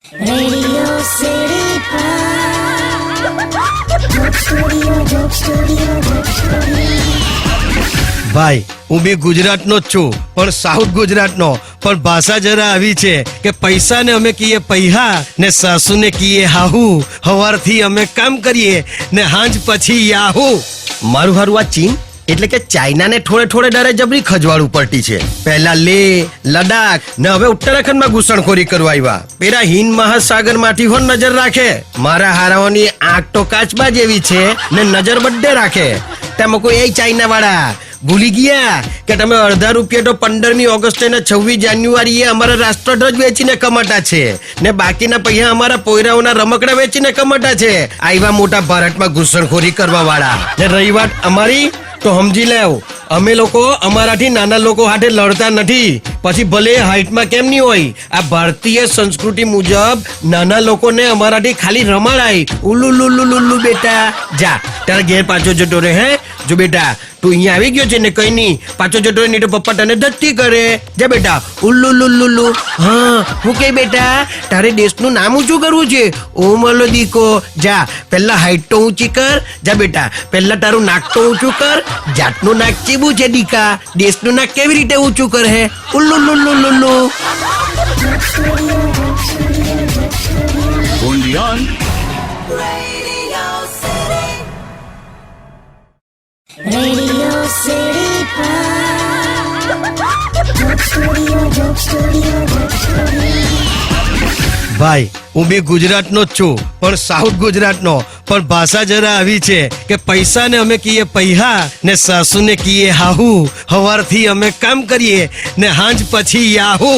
Radio City Joke Studio, Joke Studio, Joke Studio. ભાઈ હું બી ગુજરાતનો જ છું, પણ સાઉથ ગુજરાતનો. પણ ભાષા જરા આવી છે કે પૈસાને અમે કહીએ પૈહા ને સાસુને કહીએ હાહુ. હવારથી અમે કામ કરીએ ને હાંજ પછી યાહુ. મારું હારું આ ચીન એટલે કે ચાઇનાને થોડે થોડે ડરે જબરી ખજવાળું પડતી છે. પહેલા લેહ, લડાખ ને હવે ઉત્તરાખંડમાં ઘૂસણખોરી કરવા આવ્યા. પેલા હિન્દ મહાસાગર માંથી હો નજર રાખે. મારા હારાઓની આંખ તો કાચબા જેવી છે ને નજર બધે રાખે. તેમાં કોઈ એ ચાઇના વાળા ભૂલી ગયા કે તમે અડધા રૂપિયા તો 15મી ઓગસ્ટે ને 26 જાન્યુઆરીએ અમારા રાષ્ટ્રધ્વજ વેચીને કમાતા છે ને બાકીના પૈસા અમારા પોયરાઓના રમકડા વેચીને કમાતા છે. આવા મોટા ભારતમાં ઘૂસણખોરી કરવા વાળા. ને રહી વાત અમારી તો સમજી લેવ, અમે લોકો અમારાથી નાના લોકો હાથે લડતા નથી. પછી ભલે હાઈટમાં કેમ નહીં હોય, આ ભારતીય સંસ્કૃતિ મુજબ નાના લોકોને અમારાથી ખાલી રમાડાય. ઉલ્લુ બેટા જા તારા ઘેર પાછો જતો રહે. હે જો બેટા તું અહીંયા આવી ગયો છે ને કઈ નહીં પાછો જતો રહે, નહીં તો પપ્પા તને ધત્તી કરે. જા બેટા ઉલ્લુ. હા હું કે બેટા તારે દેશનું નામ ઊંચું કરવું છે. ઓ મારો દીકો જા પહેલા હાઈટ તો ઊંચી કર. જા બેટા પહેલા તારું નાક તો ઊંચું કર. જાતનું નાક ચીબું છે દીકા, દેશનું નાક કેવી રીતે ઊંચું કરે હે. ઉલ્લુ. Radio City Joke Studio, Joke Studio, Joke Studio. ભાઈ હું બી ગુજરાતનો જ છું, પણ સાઉથ ગુજરાતનો. પણ ભાષા જરા આવી છે કે પૈસાને અમે કહીએ પૈહા ને સાસુને કહીએ હાહુ. હવારથી અમે કામ કરીએ ને હાંજ પછી યાહુ.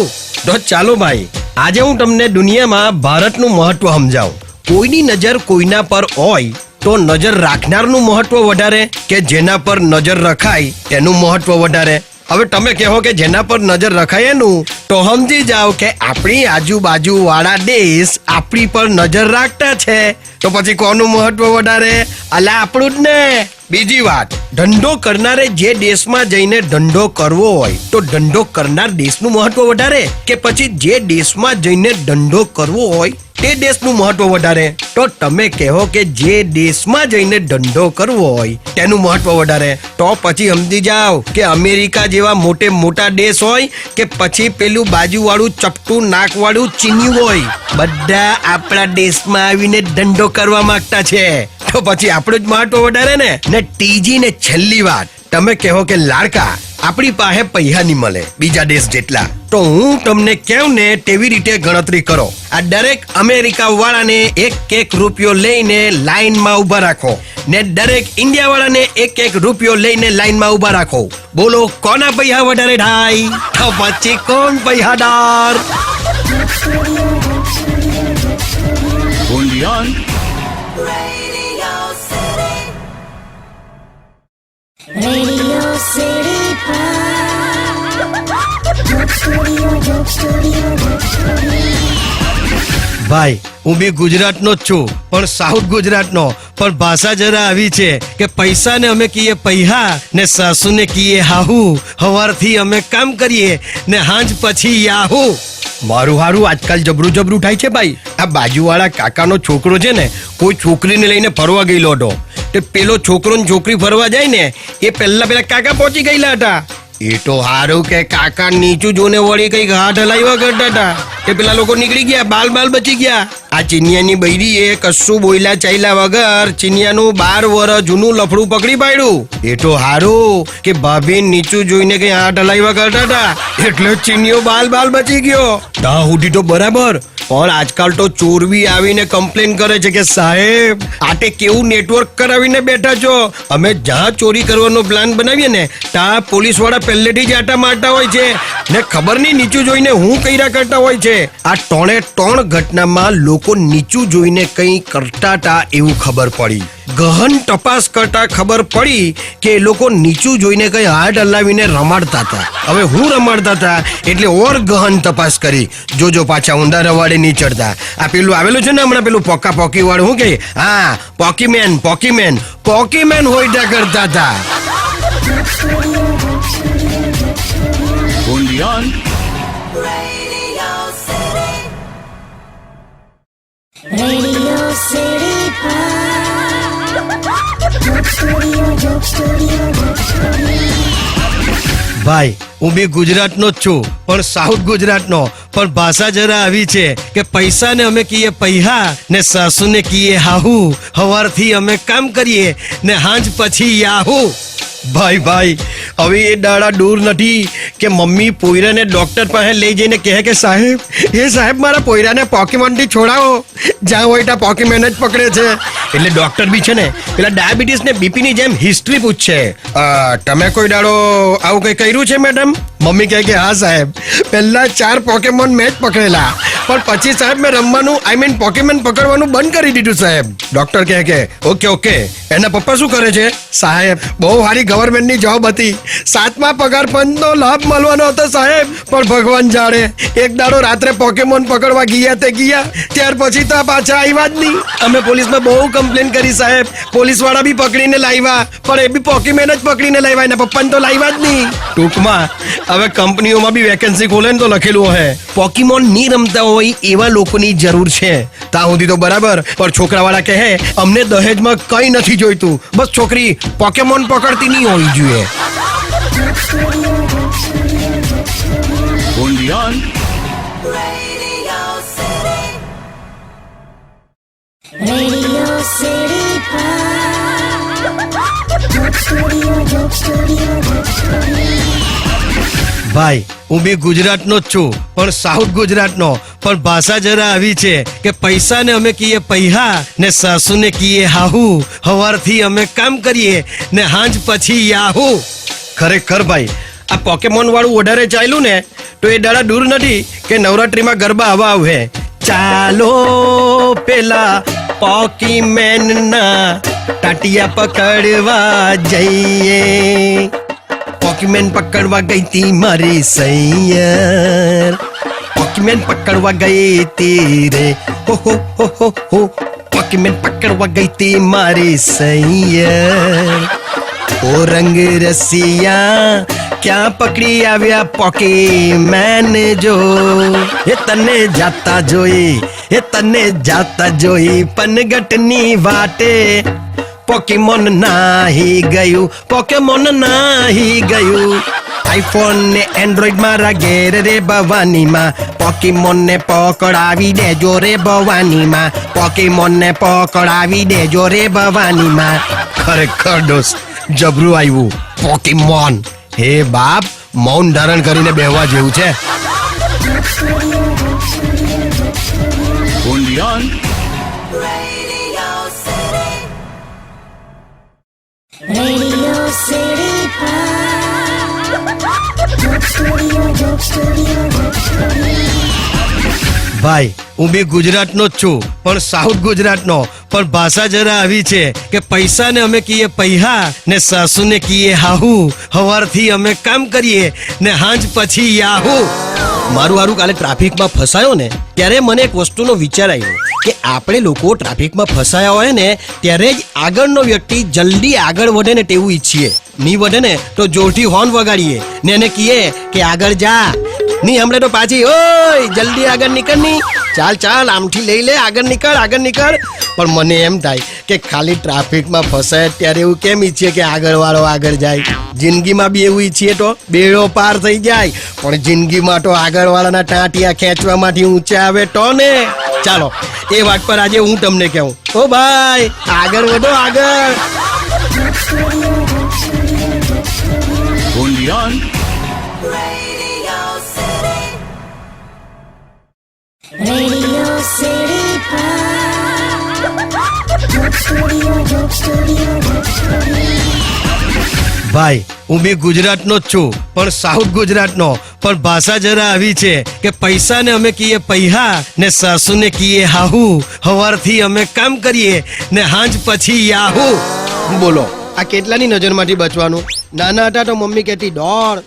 તો ચાલો ભાઈ આજે હું તમને દુનિયામાં ભારતનું મહત્વ સમજાવું. કોઈની નજર કોઈના પર હોય તો નજર રાખનારનું મહત્વ વધારે કે જેના પર નજર રખાય એનું મહત્વ વધારે? હવે તમે કહો કે જેના પર નજર રખાય એનું, તો સમજી જાઓ કે આપણી આજુબાજુ વાળા દેશ આપણી પર નજર રાખતા છે. તો પછી કોનું મહત્વ વધારે? અલા આપણું જ ને. બીજી વાત, ધંધો કરનારે જે દેશમાં જઈને ધંધો કરવો હોય તો ધંધો કરનાર દેશનું મહત્વ વધારે કે પછી જે દેશમાં જઈને ધંધો કરવો હોય તે દેશનું મહત્વ વધારે? તો તમે કહો કે જે દેશમાં જઈને ધંધો કરવો હોય તેનું મહત્વ વધારે. તો પછી સમજી જાઓ કે અમેરિકા જેવા મોટા દેશ હોય કે પછી પેલું બાજુવાળું ચપટું નાકવાળું ચીન્યું હોય, બધા આપણા દેશમાં આવીને ધંધો કરવા માંગતા છે. તો પછી આપણું જ મહત્વ વધારે ને ત્રીજી ને છેલ્લી વાત, તમે કહો કે લાડકા આપણી પાસે પૈસા નહીં મળે બીજા દેશ જેટલા, તો હું તમને કેવું ને તેવી રીતે ગણતરી કરો. આ દરેક અમેરિકા વાળાને એક રૂપિયો લઈને લાઈનમાં ઉભા રાખો ને દરેક ઇન્ડિયા વાળાને એક રૂપિયો લઈને લાઈનમાં ઉભા રાખો. બોલો કોના પૈસા વધારે થાય? તો પછી કોણ પૈસાદાર? Radio City Joke Studio, Joke Studio, Joke Studio. ભાઈ હું બી ગુજરાતનો જ છું, પણ સાઉથ ગુજરાતનો. પણ ભાષા જરા આવી છે કે પૈસાને અમે કહીએ પૈસા ને સાસુને કહીએ હાહુ. હવારથી અમે કામ કરીએ ને હાંજ પછી યાહુ. મારું હારું આજકાલ જબરું થાય છે ભાઈ. આ બાજુવાળા કાકાનો છોકરો છે ને કોઈ છોકરીને લઈને ફરવા ગયેલો હતો. તે પેલો છોકરો ને છોકરી ફરવા જાય ને એ પેલા કાકા પહોંચી ગયેલા હતા. એ તો હારું કે કાકા નીચું જોને વળી કઈક હાથ હલાવ્યા કરતા હતા. એ પેલા લોકો નીકળી ગયા, બાલ બચી ગયા. આ ચીનિયાની બૈરીએ કશું બોયલા ચાલ્યા વગર ચીનિયાનું 12 વર્ષ જૂનું લફડું પકડી પાડ્યું. એ તો હારું કે ભાભી નીચું જોઈને કઈ હાથ હલાવ્યા કરતા હતા એટલે ચીનિયો બાલ બચી ગયો. તા સુધી તો બરાબર, પણ આજકાલ તો ચોર બી આવીને કમ્પ્લેન કરે છે કે સાહેબ આટે કેવું નેટવર્ક કરાવીને બેઠા છો. અમે જ્યાં ચોરી કરવાનો પ્લાન બનાવીએ ને ત્યાં પોલીસ વાળા પહેલેથી જ આટા મારતા હોય છે ને ખબર નહીં નીચું જોઈને હું કર્યા કરતા હોય છે. આ 3 ઘટનામાં લોકો નીચું જોઈને કંઈ કરતા હતા એવું ખબર પડી. ગહન તપાસ કરતા ખબર પડી કે એ લોકો નીચું જોઈને કઈ હાથ હલાવીને રમાડતા હતા. હવે હું રમાડતા હતા એટલે ઓર ગહન તપાસ કરી. જોજો પાછા ઊંડા રવાડે નહીં ચડતા. આ પેલું આવેલું છે ને હમણાં પેલું પોકી વાળું, શું કે હા પોકીમેન હોઈટા કરતા હતા. Radio City Joke Studio, Joke Studio, Joke Studio. ભાઈ હું બી ગુજરાતનો જ છું, પણ સાઉથ ગુજરાતનો. પણ ભાષા જરા આવી છે કે પૈસા ને અમે કહીએ પૈહા ને સાસુ ને કહીએ હાહુ. હવારથી અમે કામ કરીએ ને હાંજ પછી યાહુ. ભાઈ ભાઈ હવે એ દાડા દૂર નથી કે મમ્મી પોયરાને ડોક્ટર પાસે લઈ જઈને કહે કે સાહેબ મારા પોયરાને પોકેમોન થી છોડાવો, જ્યાં હોય ત્યાં પોકેમોન જ પકડે છે. એટલે ડોક્ટર બી છે ને પેલા ડાયાબિટીસ ને બીપી ની જેમ હિસ્ટ્રી પૂછશે. તમે કોઈ દાડો આવું કઈ કર્યું છે મેડમ? મમ્મી કહે કે હા સાહેબ, પહેલા 4 પોકેમોન મેચ પકડેલા, પણ પછી સાહેબ મેં રમવાનું પોકેમોન પકડવાનું બંધ કરી દીધું સાહેબ. ડોક્ટર કહે કે ઓકે એના પપ્પા શું કરે છે? સાહેબ બહુ સારી ગવર્મેન્ટની જોબ હતી, 7મા પગાર પંચનો લાભ મળવાનો હતો સાહેબ, પણ ભગવાન જાણે એક દાડો રાત્રે પોકેમોન પકડવા ગયા ત્યાર પછી તો પાછા આવ્યા જ નહીં. અમે પોલીસમાં બહુ કમ્પ્લેન કરી સાહેબ, પોલીસ વાળા બી પકડીને લાવ્યા, પણ એ બી પોકેમોન જ પકડીને લાવ્યા, એના પપ્પાને તો લાવ્યા જ નહીં. ટૂંકમાં હવે કંપનીઓમાં બી વેકેન્સી ખોલે ને તો લખેલું હે પોકેમોન નહીં રમતા હોય એવા લોકોની જરૂર છે. ત્યાં સુધી તો બરાબર, પણ છોકરાવાળા કહે અમને દહેજમાં કઈ નથી જોઈતું, બસ છોકરી પોકેમોન પકડતી નહીં હોવી જોઈએ. Joke Studio, Joke Studio, Joke Studio. Only on Radio City Joke Studio, Joke Studio, Joke Studio. ભાઈ હું બી ગુજરાતનો જ છું, પણ સાઉથ ગુજરાતનો. પણ ભાષા જરા આવી છે કે પૈસા ને અમે કહીએ પૈહા ને સાસુ ને કહીએ હાહુ. હવારથી અમે કામ કરીએ ને હાંજ પછી યાહુ. ખરેખર ભાઈ આ પોકેમોન વાળું વધારે ચાલ્યું ને તો એ દાડા દૂર નથી કે નવરાત્રીમાં ગરબા હવા આવે. ચાલો પેલા પોકીમેન ના ટાટિયા પકડવા જઈએ. પોકીમેન પકડવા ગઈ તી મારી સૈયર, પોકીમેન પકડવા ગઈ તી રે હો. પોકીમેન પકડવા ગઈ તી મારી સૈયર. ઓ રંગ રસિયા ક્યાં પકડી આવ્યા પોકીમેન જો. એ તને જાતા જોઈ પનગટની વાટે. પોકેમોન નાહી ગયું. આઈફોન ને એન્ડ્રોઈડ મારા ઘેર રે ભવાનીમાં. પોકેમોન ને પકડાવી દેજો રે ભવાનીમાં. પોકેમોન ને પકડાવી દેજો રે ભવાનીમાં. ખરેખર દોસ્ત જબરું આવ્યું પોકેમોન. હે બાપ, મૌન ધારણ કરીને બેહવા જેવું છે. Joke Studio, Joke Studio, Joke Studio. only on Radio City Joke Studio, Joke Studio, Joke Studio. ભાઈ હું બી ગુજરાતનો જ છું, પણ સાઉથ ગુજરાતનો. પણ ભાષા જરા આવી છે કે પૈસા ને અમે કહીએ પૈહા ને સાસુ ને કહીએ હાહુ. હવારથી અમે કામ કરીએ ને હાંજ પછી યાહુ. મારું કાલે ટ્રાફિકમાં ફસાયો ને ત્યારે મને એક વસ્તુનો વિચાર આવ્યો કે આપણે લોકો ટ્રાફિકમાં ફસાયા હોય ને ત્યારે જ આગળનો વ્યક્તિ જલ્દી આગળ વધે ને તેવું ઈચ્છીએ. નહીં વધે ને તો જોરથી હોર્ન વગાડીએ ને એને કહીએ કે આગળ જા. નહીં હમણાં તો પાછી ઓય જલ્દી આગળ નીકળ ની, ચાલ આમથી લઈ લે, આગળ નીકળ. પણ મને એમ થાય કે ખાલી ટ્રાફિકમાં ફસાય ત્યારે એવું કેમ ઈચ્છીએ કે આગળ વાળો આગળ જાય. જિંદગીમાં બી એવું ઈચ્છીએ તો બેડો પાર થઈ જાય, પણ જિંદગીમાં તો આગળ વાળાના ટાંટિયા ખેંચવામાંથી ઊંચા આવે તો ને. ચાલો એ વાત પર આજે હું તમને કહું, ઓ ભાઈ આગળ વધો આગળ. Joke Studio, Joke Studio, Joke Studio. only on Radio City Joke Studio, Joke Studio, Joke Studio. ભાઈ હું બી ગુજરાતનો જ છું, પણ સાઉથ ગુજરાતનો. પણ ભાષા જરા આવી છે કે પૈસા ને અમે કહીએ પૈહા ને સાસુ ને કહીએ હાહુ. હવારથી અમે કામ કરીએ ને હાંજ પછી યાહુ. બોલો આ કેટલાની નજરમાંથી બચવાનું? નાના હતા તો મમ્મી કહેતી દોડ,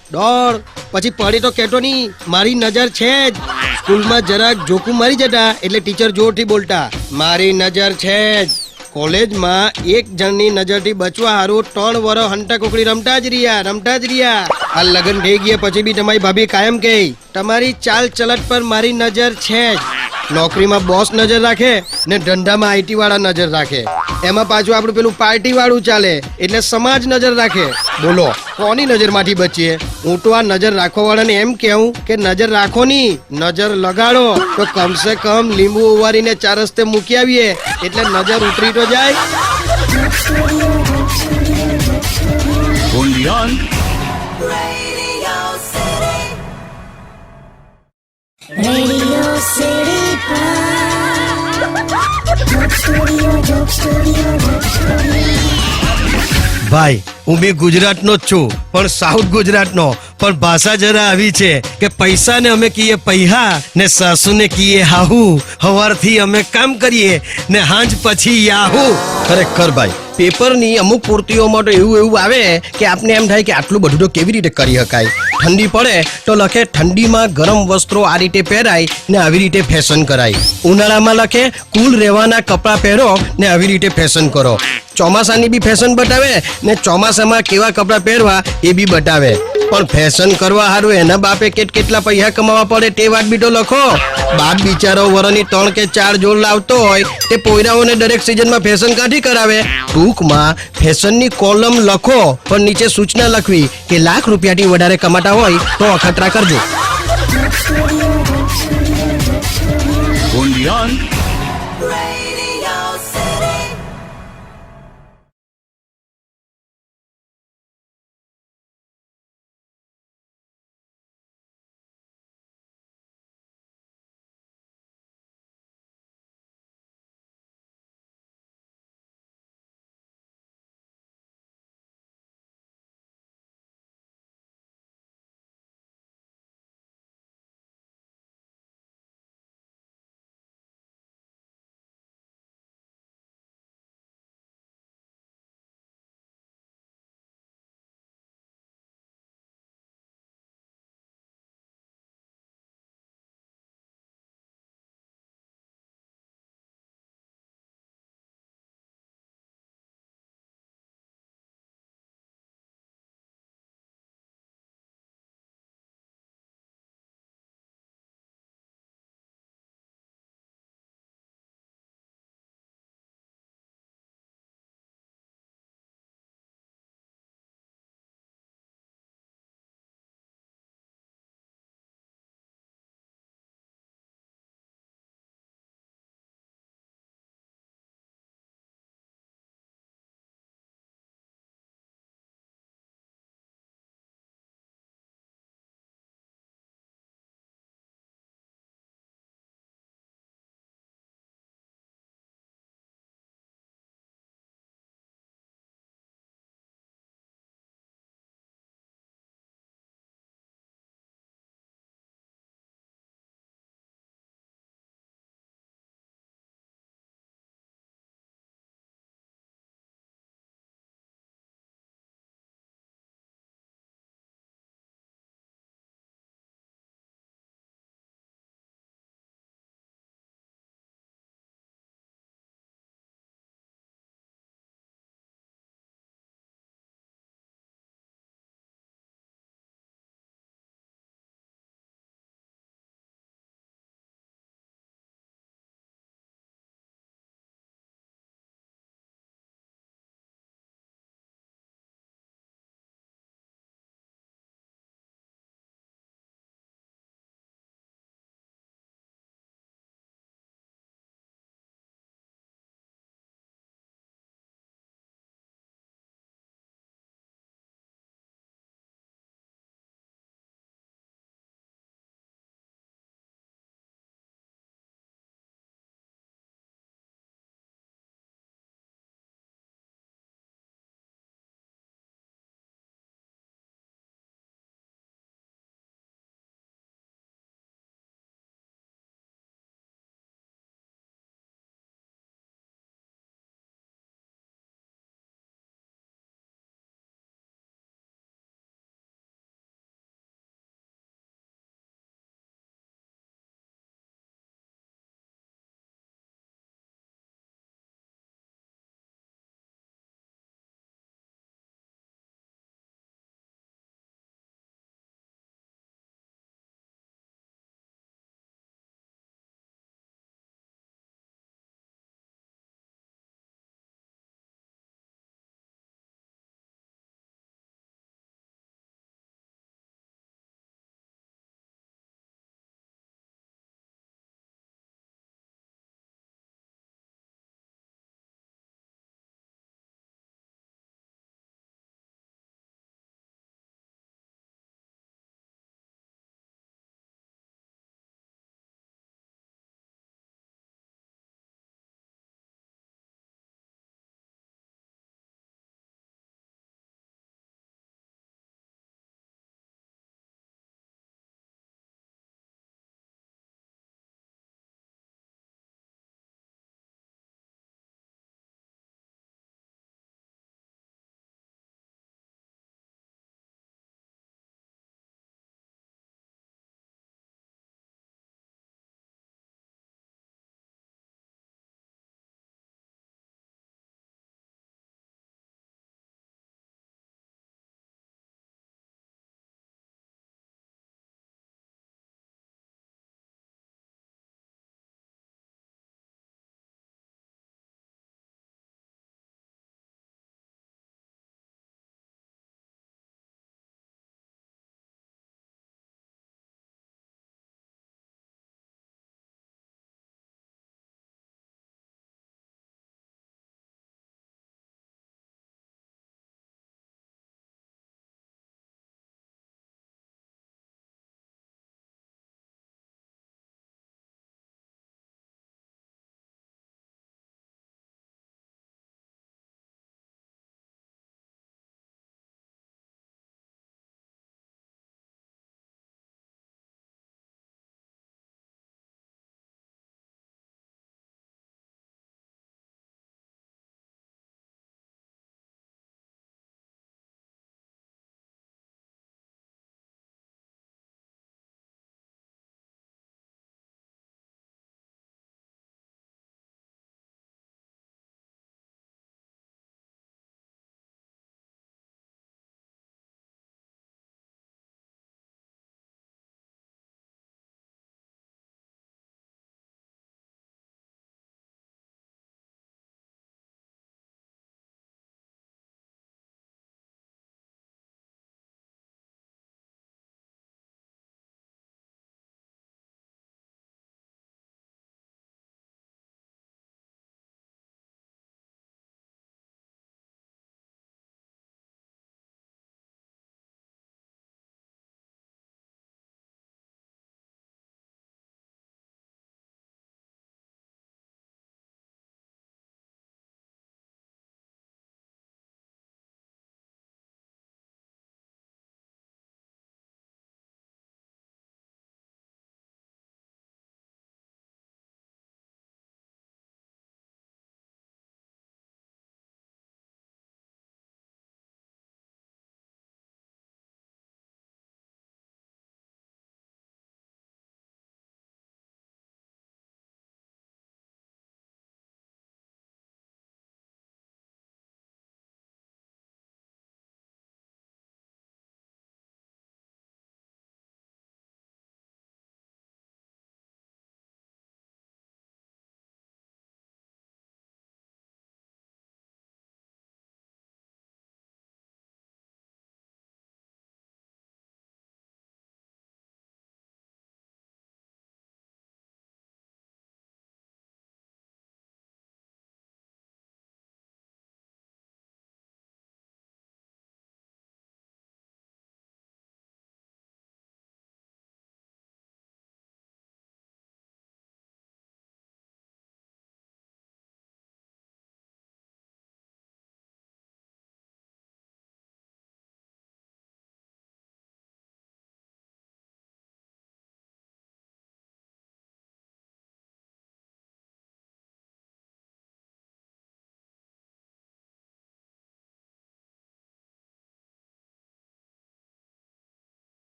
પછી પડી તો કહેતો નહીં મારી નજર છે જ. સ્કૂલમાં જરાક જોકું મારી જતા એટલે ટીચર જોરથી બોલતા મારી નજર છે જ. કોલેજમાં એક જણની નજરથી બચવા હારું 3 વર્ષ હંટા કોકડી રમતા જ રહ્યા. આ લગ્ન થઈ ગયા પછી બી તમારી ભાભી કાયમ કહે તમારી ચાલ ચલટ પર મારી નજર છે જ. નોકરીમાં બોસ નજર રાખે ને ધંધામાં આઈટી વાળા નજર રાખે, એમાં પાછું આપણું પેલું પાર્ટી વાળું ચાલે એટલે સમાજ નજર રાખે. બોલો કોની નજરમાંથી બચીએ? હું તો આ નજર રાખવા વાળાને એમ કહું કે નજર રાખો ની, નજર લગાડો તો કમસે કમ લીંબુ ઉવારીને 4 રસ્તે મૂકી આવીએ એટલે નજર ઉતરી તો જાય. Only on Radio City Joke Studio, Joke Studio, Joke Studio. ભાઈ હું બી ગુજરાતનો જ છું, પણ સાઉથ ગુજરાતનો. પણ ભાષા જરા આવી છે કે પૈસાને અમે કહીએ પૈહા ને સાસુને કહીએ હાહુ. હવારથી અમે કામ કરીએ ને હાંજ પછી યાહુ. ખરેખર ભાઈ પેપરની અમુક પૂર્તિઓમાં તો એવું આવે કે આપને એમ થાય કે આટલું બધું તો કેવી રીતે કરી શકાય. ઠંડી પડે તો લખે ઠંડીમાં ગરમ વસ્ત્રો આ રીતે પહેરાય ને આવી રીતે ફેશન કરાય. ઉનાળામાં લખે કુલ રહેવાના કપડાં પહેરો ને આવી રીતે ફેશન કરો. ચોમાસાની બી ફેશન બતાવે ને ચોમાસામાં કેવા કપડાં પહેરવા એ બી બતાવે. પણ ફેશન કરવા હારું એના બાપે કેટલા પૈસા કમાવા પડે તે વાત બી તો લખો. બાપ બિચારો વરની 3 કે 4 જોડ લાવતો હોય તે પોયરાઓને દરેક સિઝનમાં ફેશન કાઢી કરાવે. ટૂંકમાં ફેશનની કોલમ લખો પણ નીચે સૂચના લખવી કે લાખ રૂપિયાથી વધારે કમાતા હોય તો અખતરા કરજો. only on Radio